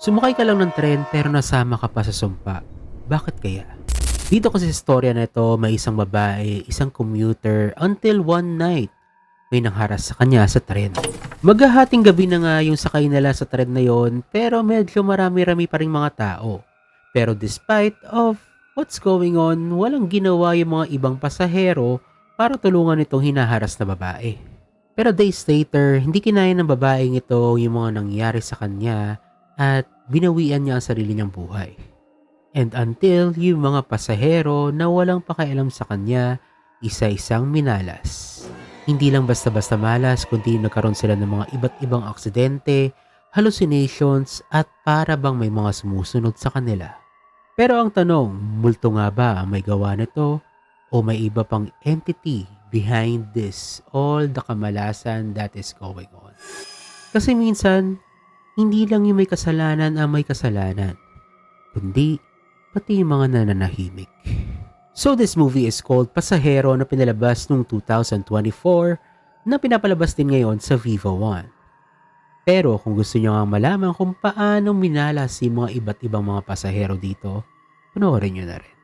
Sumakay ka lang ng tren pero nasama ka pa sa sumpa. Bakit kaya? Dito kasi sa storya na ito, may isang babae, isang commuter, until one night, may nangharas sa kanya sa tren. Maghahating gabi na nga yung sakay nila sa tren na yon, pero medyo marami-rami pa rin mga tao. Pero despite of what's going on, walang ginawa yung mga ibang pasahero para tulungan itong hinaharas na babae. Pero days later, hindi kinaya ng babaeng ito yung mga nangyari sa kanya at binawian niya ang sarili niyang buhay. And until yung mga pasahero na walang pakialam sa kanya, isa-isang minalas. Hindi lang basta-basta malas, kundi nagkaroon sila ng mga iba't ibang aksidente, hallucinations, at para bang may mga sumusunod sa kanila. Pero ang tanong, multo nga ba ang may gawa nito? O may iba pang entity behind this all the kamalasan that is going on? Kasi minsan, hindi lang yung may kasalanan ang may kasalanan, kundi pati yung mga nananahimik. So this movie is called Pasahero na pinalabas noong 2024 na pinapalabas din ngayon sa Viva One. Pero kung gusto nyo nga malaman kung paano minalas yung mga iba't ibang mga pasahero dito, panoorin nyo na rin.